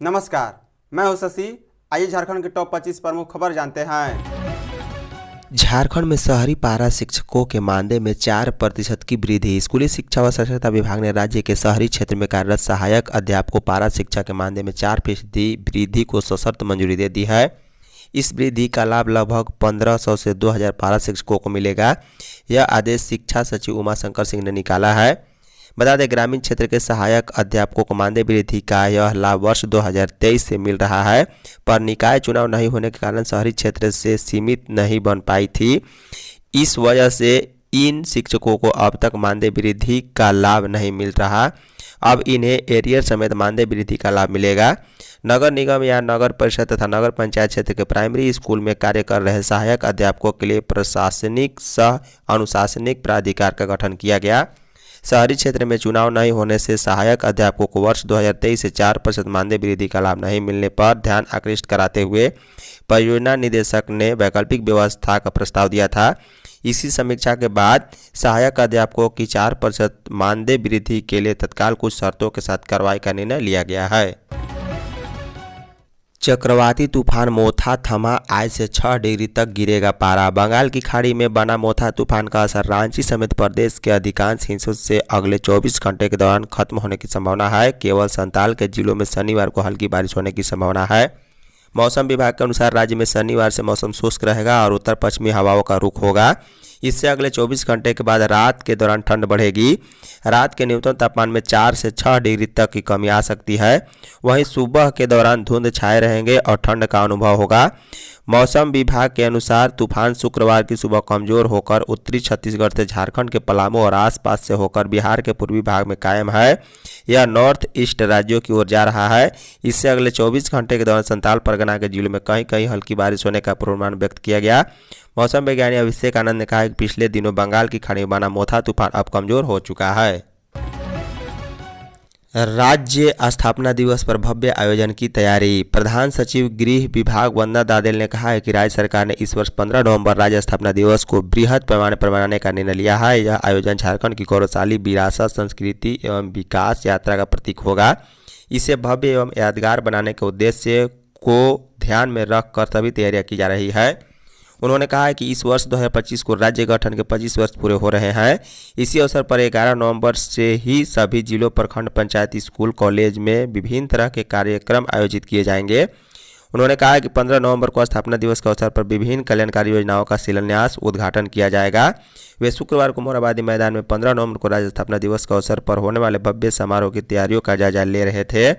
नमस्कार, मैं हूं शशि। आइए झारखंड के टॉप 25 प्रमुख खबर जानते हैं। झारखंड में शहरी पारा शिक्षकों के मानदेय में 4% की वृद्धि। स्कूली शिक्षा व साक्षरता विभाग ने राज्य के शहरी क्षेत्र में कार्यरत सहायक अध्यापकों पारा शिक्षा के मानदेय में 4% वृद्धि को सशर्त मंजूरी दे दी है। इस वृद्धि का लाभ लगभग 1500 से 2000 पारा शिक्षकों को मिलेगा। यह आदेश शिक्षा सचिव उमाशंकर सिंह ने निकाला है। बता दें, ग्रामीण क्षेत्र के सहायक अध्यापकों को मानदेय वृद्धि का यह लाभ वर्ष 2023 से मिल रहा है, पर निकाय चुनाव नहीं होने के कारण शहरी क्षेत्र से सीमित नहीं बन पाई थी। इस वजह से इन शिक्षकों को अब तक मानदेय वृद्धि का लाभ नहीं मिल रहा। अब इन्हें एरियर समेत मानदेय वृद्धि का लाभ मिलेगा। नगर निगम या नगर परिषद तथा नगर पंचायत क्षेत्र के प्राइमरी स्कूल में कार्य कर रहे सहायक अध्यापकों के लिए प्रशासनिक सह अनुशासनिक प्राधिकार का गठन किया गया। शहरी क्षेत्र में चुनाव नहीं होने से सहायक अध्यापकों को वर्ष 2023 से 4% मानदेय वृद्धि का लाभ नहीं मिलने पर ध्यान आकृष्ट कराते हुए परियोजना निदेशक ने वैकल्पिक व्यवस्था का प्रस्ताव दिया था। इसी समीक्षा के बाद सहायक अध्यापकों की 4% मानदेय वृद्धि के लिए तत्काल कुछ शर्तों के साथ कार्रवाई का निर्णय लिया गया है। चक्रवाती तूफान मोथा थमा, आज से 6 डिग्री तक गिरेगा पारा। बंगाल की खाड़ी में बना मोथा तूफान का असर रांची समेत प्रदेश के अधिकांश हिस्सों से अगले 24 घंटे के दौरान खत्म होने की संभावना है। केवल संताल के जिलों में शनिवार को हल्की बारिश होने की संभावना है। मौसम विभाग के अनुसार राज्य में शनिवार से मौसम शुष्क रहेगा और उत्तर पश्चिमी हवाओं का रुख होगा। इससे अगले 24 घंटे के बाद रात के दौरान ठंड बढ़ेगी। रात के न्यूनतम तापमान में 4 से 6 डिग्री तक की कमी आ सकती है। वहीं सुबह के दौरान धुंध छाए रहेंगे और ठंड का अनुभव होगा। मौसम विभाग के अनुसार तूफान शुक्रवार की सुबह कमजोर होकर उत्तरी छत्तीसगढ़ से झारखंड के पलामू और आसपास से होकर बिहार के पूर्वी भाग में कायम है। यह नॉर्थ ईस्ट राज्यों की ओर जा रहा है। इससे अगले 24 घंटे के दौरान संताल परगना के जिलों में कहीं कहीं हल्की बारिश होने का पूर्वानुमान व्यक्त किया गया। मौसम वैज्ञानिक अभिषेक आनंद ने कहा कि पिछले दिनों बंगाल की खाड़ी में बना मोथा तूफान अब कमजोर हो चुका है। राज्य स्थापना दिवस पर भव्य आयोजन की तैयारी। प्रधान सचिव गृह विभाग वंदना दादेल ने कहा है कि राज्य सरकार ने इस वर्ष 15 नवंबर राज्य स्थापना दिवस को बृहद पैमाने पर मनाने का निर्णय लिया है। यह आयोजन झारखंड की गौरवशाली विरासत, संस्कृति एवं विकास यात्रा का प्रतीक होगा। इसे भव्य एवं यादगार बनाने के उद्देश्य को ध्यान में रखकर सभी तैयारियां की जा रही है। उन्होंने कहा है कि इस वर्ष 2025 को राज्य गठन के 25 वर्ष पूरे हो रहे हैं। इसी अवसर पर 11 नवंबर से ही सभी जिलों, प्रखंड पंचायत, स्कूल, कॉलेज में विभिन्न तरह के कार्यक्रम आयोजित किए जाएंगे। उन्होंने कहा कि 15 नवंबर को स्थापना दिवस के अवसर पर विभिन्न कल्याणकारी योजनाओं का शिलान्यास उद्घाटन किया जाएगा। वे शुक्रवार को मोरहाबादी मैदान में 15 नवंबर को राज्य स्थापना दिवस के अवसर पर होने वाले भव्य समारोह की तैयारियों का जायजा ले रहे थे।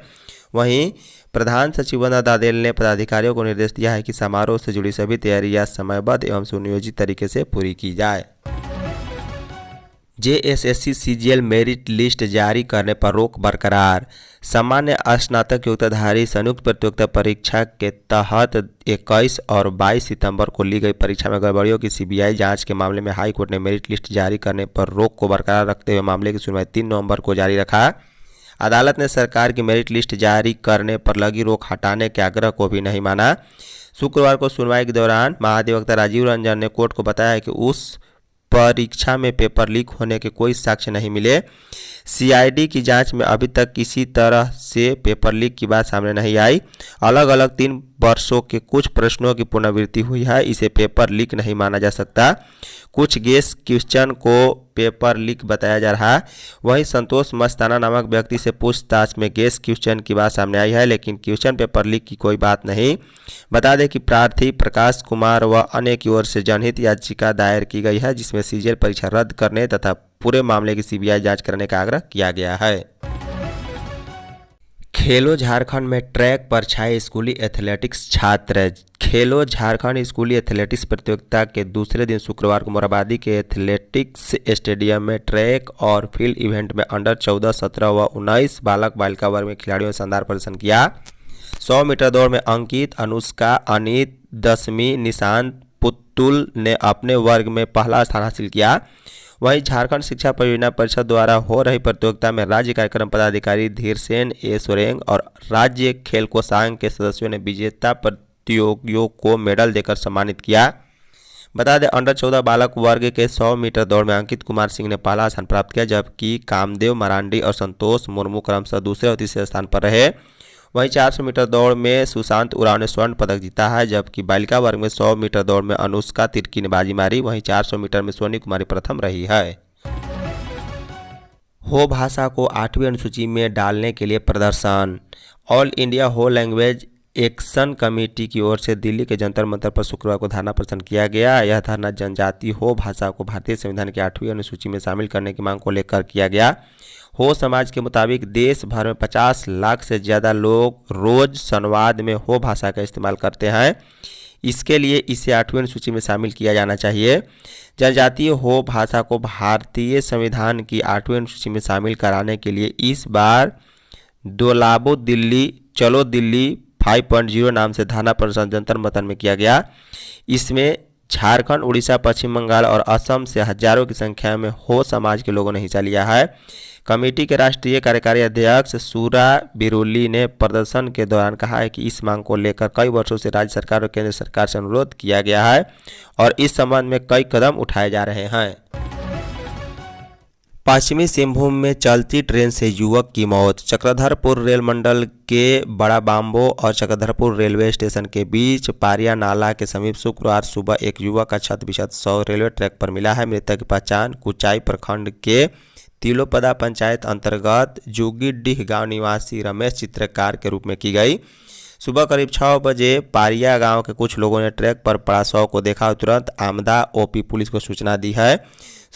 वहीं प्रधान सचिव वंदना दादेल ने पदाधिकारियों को निर्देश दिया है कि समारोह से जुड़ी सभी तैयारियां समयबद्ध एवं सुनियोजित तरीके से पूरी की जाए। जेएसएससी सीजीएल मेरिट लिस्ट जारी करने पर रोक बरकरार। सामान्य स्नातक योग्यताधारी संयुक्त प्रतियोगिता परीक्षा के तहत 21 और 22 सितंबर को ली गई परीक्षा में गड़बड़ियों की सीबीआई जांच के मामले में हाई कोर्ट ने मेरिट लिस्ट जारी करने पर रोक को बरकरार रखते हुए मामले की सुनवाई 3 नवंबर को जारी रखा। अदालत ने सरकार की मेरिट लिस्ट जारी करने पर लगी रोक हटाने के आग्रह को भी नहीं माना। शुक्रवार को सुनवाई के दौरान महाधिवक्ता राजीव रंजन ने कोर्ट को बताया कि उस परीक्षा में पेपर लीक होने के कोई साक्ष्य नहीं मिले। सीआईडी की जांच में अभी तक किसी तरह से पेपर लीक की बात सामने नहीं आई। अलग अलग 3 वर्षों के कुछ प्रश्नों की पुनरावृत्ति हुई है, इसे पेपर लीक नहीं माना जा सकता। कुछ गेस क्वेश्चन को पेपर लीक बताया जा रहा है। वहीं संतोष मस्ताना नामक व्यक्ति से पूछताछ में गेस क्वेश्चन की बात सामने आई है, लेकिन क्वेश्चन पेपर लीक की कोई बात नहीं। बता दें कि प्रार्थी प्रकाश कुमार व अन्य की ओर से जनहित याचिका दायर की गई है, जिसमें सीजीएल परीक्षा रद्द करने तथा पूरे मामले की सीबीआई जांच करने का आग्रह किया गया है। खेलो झारखंड में ट्रैक पर छाए स्कूली एथलेटिक्स छात्र। खेलो झारखंड स्कूली एथलेटिक्स प्रतियोगिता के दूसरे दिन शुक्रवार को मोरहाबादी के एथलेटिक्स स्टेडियम में ट्रैक और फील्ड इवेंट में अंडर 14, 17 व 19 बालक बालिका वर्ग में खिलाड़ियों ने शानदार प्रदर्शन किया। 100 मीटर दौड़ में अंकित, अनुष्का, अनीत, दशमी, निशांत, पुतुल ने अपने वर्ग में पहला स्थान हासिल किया। वहीं झारखंड शिक्षा परियोजना परिषद द्वारा हो रही प्रतियोगिता में राज्य कार्यक्रम पदाधिकारी धीरसेन ए सोरेंग और राज्य खेल कोषांग के सदस्यों ने विजेता प्रतियोगियों को मेडल देकर सम्मानित किया। बता दें, अंडर 14 बालक वर्ग के 100 मीटर दौड़ में अंकित कुमार सिंह ने पहला स्थान प्राप्त किया, जबकि कामदेव मरांडी और संतोष मुर्मू क्रमशः दूसरे और तीसरे स्थान पर रहे। वहीं 400 मीटर दौड़ में सुशांत उरांव ने स्वर्ण पदक जीता है, जबकि बालिका वर्ग में 100 मीटर दौड़ में अनुष्का तिर्की ने बाजी मारी। वहीं 400 मीटर में सोनी कुमारी प्रथम रही है। हो भाषा को 8वीं अनुसूची में डालने के लिए प्रदर्शन। ऑल इंडिया हो लैंग्वेज एक्शन कमेटी की ओर से दिल्ली के जंतर मंतर पर शुक्रवार को धरना प्रदर्शन किया गया। यह धरना जनजातीय हो भाषा को भारतीय संविधान की 8वीं अनुसूची में शामिल करने की मांग को लेकर किया गया। हो समाज के मुताबिक देश भर में 50 लाख से ज़्यादा लोग रोज संवाद में हो भाषा का इस्तेमाल करते हैं। इसके लिए इसे 8वीं अनुसूची में शामिल किया जाना चाहिए। जनजातीय हो भाषा को भारतीय संविधान की 8वीं अनुसूची में शामिल कराने के लिए इस बार दोलाबो दिल्ली चलो दिल्ली 5.0 नाम से धरना प्रदर्शन जंतर मंतर में किया गया। इसमें झारखंड, उड़ीसा, पश्चिम बंगाल और असम से हजारों की संख्या में हो समाज के लोगों ने हिस्सा लिया है। कमेटी के राष्ट्रीय कार्यकारी अध्यक्ष सूरा बिरुली ने प्रदर्शन के दौरान कहा है कि इस मांग को लेकर कई वर्षों से राज्य सरकार और केंद्र सरकार से अनुरोध किया गया है और इस संबंध में कई कदम उठाए जा रहे हैं। पश्चिमी सिंहभूम में चलती ट्रेन से युवक की मौत। चक्रधरपुर रेल मंडल के बड़ा बाम्बो और चक्रधरपुर रेलवे स्टेशन के बीच पारिया नाला के समीप शुक्रवार सुबह एक युवक का क्षत-विक्षत शव रेलवे ट्रैक पर मिला है। मृतक की पहचान कुचाई प्रखंड के तिलोपदा पंचायत अंतर्गत जोगीडीह गांव निवासी रमेश चित्रकार के रूप में की गई। सुबह करीब 6 बजे पारिया गांव के कुछ लोगों ने ट्रैक पर पड़ा शव को देखा और तुरंत आमदा ओपी पुलिस को सूचना दी है।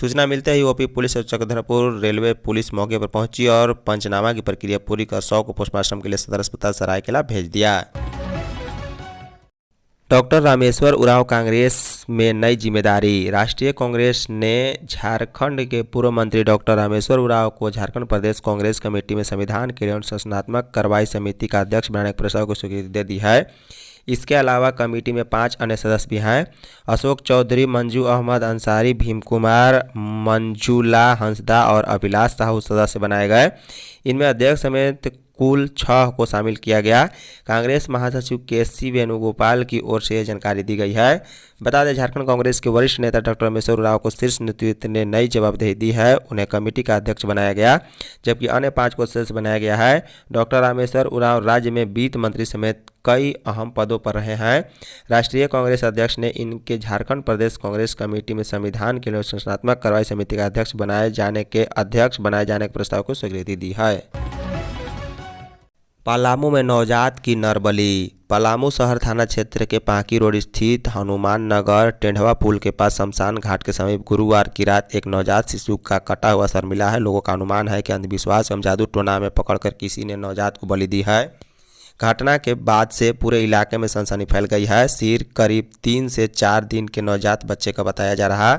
सूचना मिलते ही ओपी पुलिस और चक्रधरपुर रेलवे पुलिस मौके पर पहुंची और पंचनामा की प्रक्रिया पूरी कर शव को पोस्टमार्टम के लिए सदर अस्पताल सरायकेला भेज दिया। डॉक्टर रामेश्वर उरांव कांग्रेस में नई जिम्मेदारी। राष्ट्रीय कांग्रेस ने झारखंड के पूर्व मंत्री डॉक्टर रामेश्वर उरांव को झारखंड प्रदेश कांग्रेस कमेटी में संविधान के लिए अनुशासनात्मक कार्रवाई समिति का अध्यक्ष बनाने के प्रस्ताव को स्वीकृति दे दी है। इसके अलावा कमेटी में 5 अन्य सदस्य भी हैं। अशोक चौधरी, मंजू अहमद अंसारी, भीम कुमार, मंजूला हंसदा और अभिलाष साहू सदस्य बनाए गए। इनमें अध्यक्ष समेत कुल 6 को शामिल किया गया। कांग्रेस महासचिव केसी वेणुगोपाल की ओर से यह जानकारी दी गई है। बता दें, झारखंड कांग्रेस के वरिष्ठ नेता डॉक्टर रामेश्वर उरांव को शीर्ष नेतृत्व ने नई जवाबदेही दी है। उन्हें कमेटी का अध्यक्ष बनाया गया, जबकि अन्य 5 को सदस्य बनाया गया है। डॉक्टर रामेश्वर उरांव राज्य में वित्त मंत्री समेत कई अहम पदों पर रहे हैं। राष्ट्रीय कांग्रेस अध्यक्ष ने इनके झारखंड प्रदेश कांग्रेस कमेटी में संविधान के लिए अनुशासनात्मक कार्रवाई समिति का अध्यक्ष बनाए जाने के प्रस्ताव को स्वीकृति दी है। पलामू में नवजात की नरबली। पलामू शहर थाना क्षेत्र के पांकी रोड स्थित हनुमान नगर टेढ़वा पुल के पास शमशान घाट के समीप गुरुवार की रात एक नवजात शिशु का कटा हुआ सर मिला है। लोगों का अनुमान है कि अंधविश्वास एवं जादू टोना में पकड़कर किसी ने नवजात को बलि दी है। घटना के बाद से पूरे इलाके में सनसनी फैल गई है। सिर करीब 3 से 4 दिन के नवजात बच्चे का बताया जा रहा।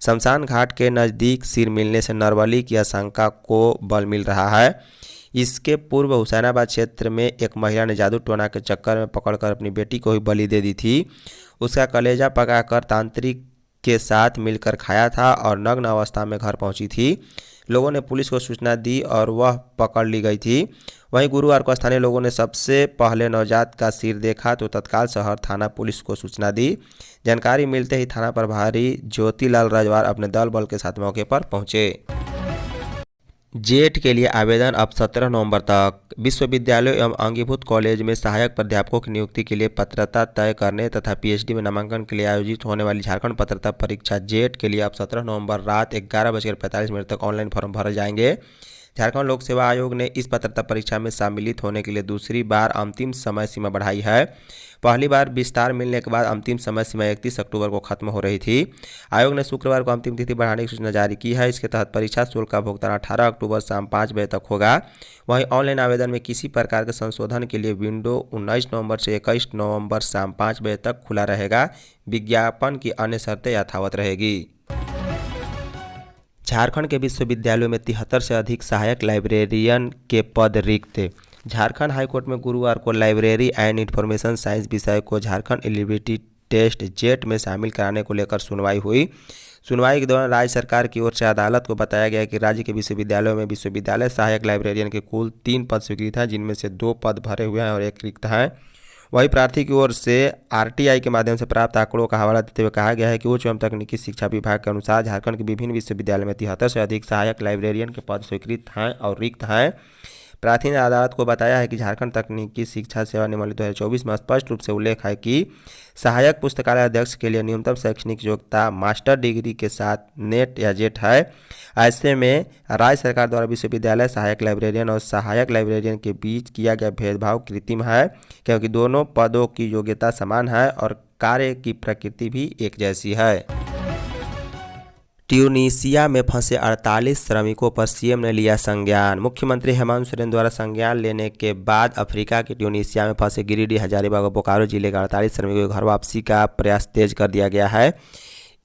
शमशान घाट के नज़दीक सिर मिलने से नरबली की आशंका को बल मिल रहा है। इसके पूर्व हुसैनाबाद क्षेत्र में एक महिला ने जादू टोना के चक्कर में पकड़कर अपनी बेटी को ही बलि दे दी थी। उसका कलेजा पकाकर तांत्रिक के साथ मिलकर खाया था और नग्न अवस्था में घर पहुंची थी। लोगों ने पुलिस को सूचना दी और वह पकड़ ली गई थी। वहीं गुरुवार को स्थानीय लोगों ने सबसे पहले नवजात का सिर देखा तो तत्काल शहर थाना पुलिस को सूचना दी। जानकारी मिलते ही थाना प्रभारी ज्योतिलाल रजवार अपने दल बल के साथ मौके पर पहुंचे। जेट के लिए आवेदन अब 17 नवंबर तक। विश्वविद्यालय एवं अंगीभूत कॉलेज में सहायक प्राध्यापकों की नियुक्ति के लिए पात्रता तय करने तथा पीएचडी में नामांकन के लिए आयोजित होने वाली झारखंड पात्रता परीक्षा जेट के लिए अब 17 नवंबर रात 11:45 तक ऑनलाइन फॉर्म भरे जाएंगे। झारखंड लोक सेवा आयोग ने इस पात्रता परीक्षा में सम्मिलित होने के लिए दूसरी बार अंतिम समय सीमा बढ़ाई है। पहली बार विस्तार मिलने के बाद अंतिम समय सीमा 31 अक्टूबर को खत्म हो रही थी। आयोग ने शुक्रवार को अंतिम तिथि बढ़ाने की सूचना जारी की है। इसके तहत परीक्षा शुल्क का भुगतान 18 अक्टूबर शाम 5 बजे तक होगा। वहीं ऑनलाइन आवेदन में किसी प्रकार के संशोधन के लिए विंडो 19 नवंबर से 21 नवंबर शाम 5 बजे तक खुला रहेगा। विज्ञापन की अन्य शर्तें यथावत रहेगी। झारखंड के विश्वविद्यालयों में 73 से अधिक सहायक लाइब्रेरियन के पद रिक्त। झारखंड हाईकोर्ट में गुरुवार को लाइब्रेरी एंड इंफॉर्मेशन साइंस विषय को झारखंड एलिजिबिलिटी टेस्ट जेट में शामिल कराने को लेकर सुनवाई हुई। सुनवाई के दौरान राज्य सरकार की ओर से अदालत को बताया गया कि राज्य के विश्वविद्यालयों में विश्वविद्यालय सहायक लाइब्रेरियन के कुल 3 पद स्वीकृत हैं, जिनमें से 2 पद भरे हुए हैं और 1 रिक्त है। वहीं प्रार्थी की ओर से आरटीआई के माध्यम से प्राप्त आंकड़ों का हवाला देते हुए कहा गया है कि उच्च एवं तकनीकी शिक्षा विभाग के अनुसार झारखंड के विभिन्न विश्वविद्यालयों में 73 से अधिक सहायक लाइब्रेरियन के पद स्वीकृत हैं और रिक्त हैं। प्राचीन अदालत को बताया है कि झारखंड तकनीकी शिक्षा सेवा नियमावली 2024 में स्पष्ट रूप से उल्लेख है कि सहायक पुस्तकालय अध्यक्ष के लिए न्यूनतम शैक्षणिक योग्यता मास्टर डिग्री के साथ नेट या जेट है। ऐसे में राज्य सरकार द्वारा विश्वविद्यालय सहायक लाइब्रेरियन और सहायक लाइब्रेरियन के बीच किया गया भेदभाव कृत्रिम है, क्योंकि दोनों पदों की योग्यता समान है और कार्य की प्रकृति भी एक जैसी है। ट्यूनीशिया में फंसे 48 श्रमिकों पर सीएम ने लिया संज्ञान। मुख्यमंत्री हेमंत सोरेन द्वारा संज्ञान लेने के बाद अफ्रीका के ट्यूनीशिया में फंसे गिरिडीह, हजारीबाग और बोकारो जिले के 48 श्रमिकों की घर वापसी का प्रयास तेज कर दिया गया है।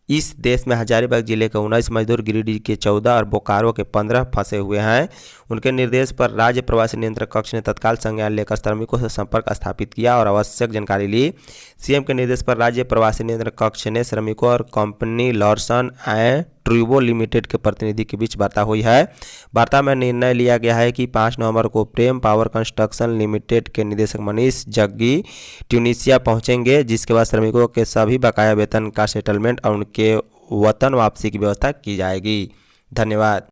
इस देश में हजारीबाग जिले के 19 मजदूर, गिरिडीह के 14 और बोकारो के 15 फंसे हुए हैं। उनके निर्देश पर राज्य प्रवासी नियंत्रण कक्ष ने तत्काल संज्ञान लेकर श्रमिकों से संपर्क स्थापित किया और आवश्यक जानकारी ली। सीएम के निर्देश पर राज्य प्रवासी नियंत्रण कक्ष ने श्रमिकों और कंपनी लॉर्सन एंड ट्रूबो लिमिटेड के प्रतिनिधि के बीच वार्ता हुई है। वार्ता में निर्णय लिया गया है कि 5 नवंबर को प्रेम पावर कंस्ट्रक्शन लिमिटेड के निदेशक मनीष जग्गी ट्यूनीशिया पहुंचेंगे, जिसके बाद श्रमिकों के सभी बकाया वेतन का सेटलमेंट और उनके वतन वापसी की व्यवस्था की जाएगी। धन्यवाद।